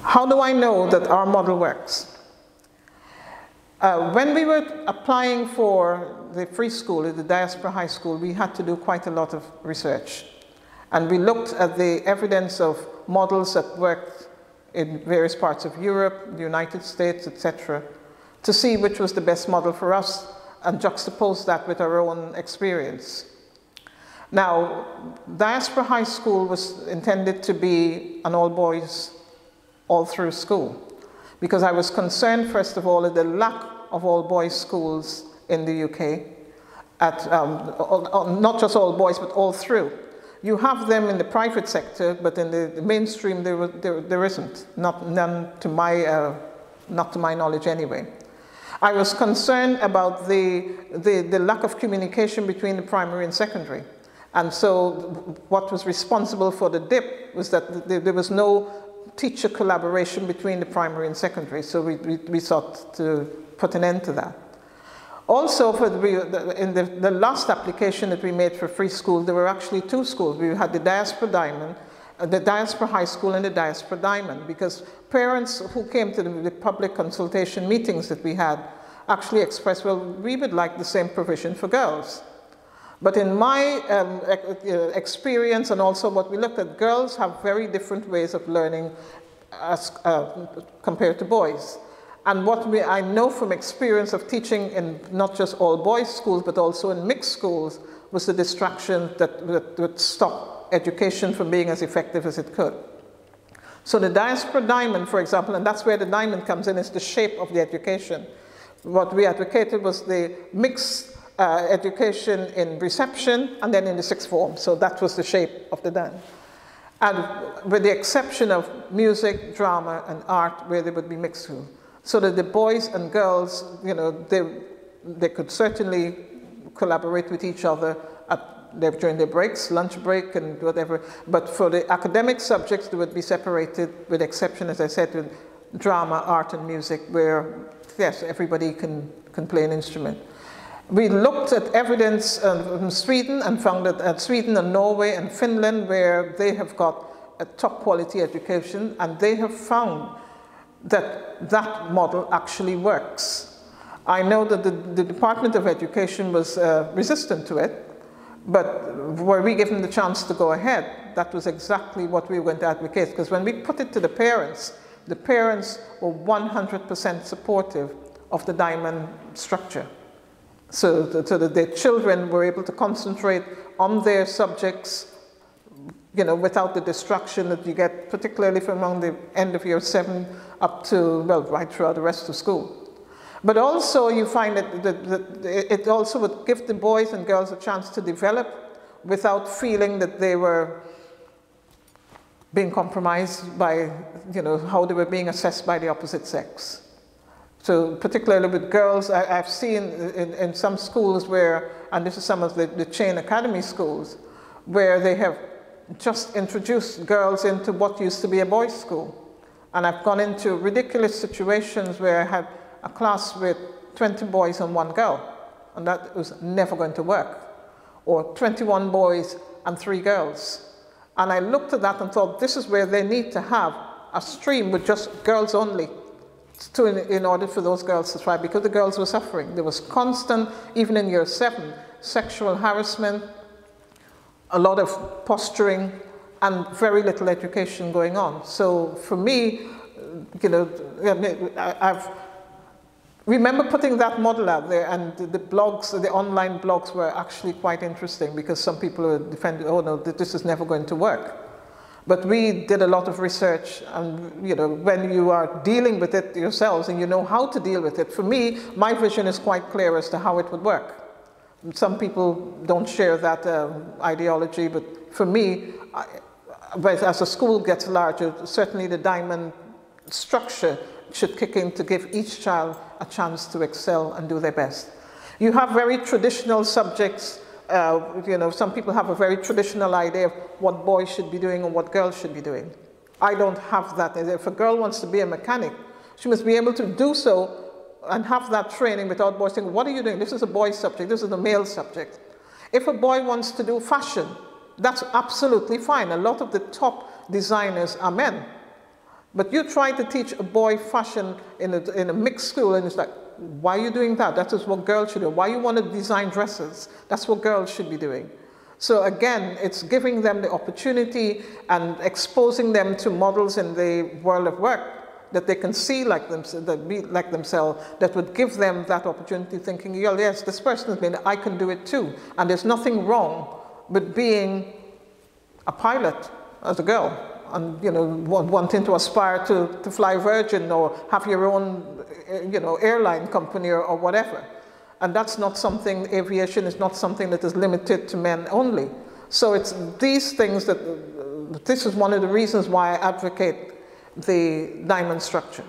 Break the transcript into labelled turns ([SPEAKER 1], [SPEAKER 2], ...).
[SPEAKER 1] How do I know that our model works? When we were applying for the free school, the Diaspora High School, we had to do quite a lot of research. And we looked at the evidence of models that worked in various parts of Europe, the United States, etc., to see which was the best model for us and juxtapose that with our own experience. Now, Diaspora High School was intended to be an all-boys, all-through school, because I was concerned, first of all, at the lack of all-boys schools in the UK, not just all-boys, but all-through. You have them in the private sector, but in the mainstream there isn't, not to my knowledge anyway. I was concerned about the lack of communication between the primary and secondary. And so what was responsible for the dip was that there was no teacher collaboration between the primary and secondary, so we sought to put an end to that. Also, in the last application that we made for free school, there were actually two schools. We had the Diaspora Diamond, the Diaspora High School and the Diaspora Diamond, because parents who came to the public consultation meetings that we had actually expressed, well, we would like the same provision for girls. But in my experience, and also what we looked at, girls have very different ways of learning as compared to boys. And what I know from experience of teaching in not just all boys schools, but also in mixed schools, was the distraction that would stop education from being as effective as it could. So the Diaspora Diamond, for example, and that's where the diamond comes in, is the shape of the education. What we advocated was the mixed education in reception and then in the sixth form. So that was the shape of the diamond. And with the exception of music, drama, and art, where they would be mixed through. So that the boys and girls, you know, they could certainly collaborate with each other during their breaks, lunch break and whatever. But for the academic subjects, they would be separated, with the exception, as I said, with drama, art, and music, where, yes, everybody can play an instrument. We looked at evidence from Sweden and found that Sweden and Norway and Finland, where they have got a top quality education, and they have found that that model actually works. I know that the Department of Education was resistant to it, but were we given the chance to go ahead, that was exactly what we were going to advocate, because when we put it to the parents were 100% supportive of the diamond structure. So that their children were able to concentrate on their subjects, you know, without the distraction that you get, particularly from around the end of year 7 up to, well, right throughout the rest of school. But also you find that it also would give the boys and girls a chance to develop without feeling that they were being compromised by, you know, how they were being assessed by the opposite sex. So particularly with girls, I've seen in some schools where, and this is some of the chain academy schools, where they have just introduced girls into what used to be a boys' school. And I've gone into ridiculous situations where I had a class with 20 boys and 1 girl, and that was never going to work. Or 21 boys and 3 girls. And I looked at that and thought, this is where they need to have a stream with just girls only, in order for those girls to thrive, because the girls were suffering. There was constant, even in year 7, sexual harassment, a lot of posturing, and very little education going on. So for me, you know, I've remember putting that model out there, and the blogs, the online blogs were actually quite interesting, because some people were defending, oh no, this is never going to work. But we did a lot of research, and you know, when you are dealing with it yourselves and you know how to deal with it, for me, my vision is quite clear as to how it would work. Some people don't share that ideology, but for me, but as a school gets larger, certainly the diamond structure should kick in to give each child a chance to excel and do their best. You have very traditional subjects. You know, some people have a very traditional idea of what boys should be doing and what girls should be doing. I don't have that. If a girl wants to be a mechanic, she must be able to do so and have that training without boys saying, what are you doing? This is a boy's subject, this is a male subject. If a boy wants to do fashion, that's absolutely fine. A lot of the top designers are men. But you try to teach a boy fashion in a mixed school, and it's like, why are you doing that? That is what girls should do. Why you want to design dresses? That's what girls should be doing. So again, it's giving them the opportunity and exposing them to models in the world of work that they can see like themselves, that be like themselves, that would give them that opportunity, thinking, yeah, yes, this person has been, I can do it too. And there's nothing wrong with being a pilot as a girl, and wanting to aspire to fly Virgin or have your own airline company or whatever. And that's not something, aviation is not something that is limited to men only. So it's these things that, this is one of the reasons why I advocate the diamond structure.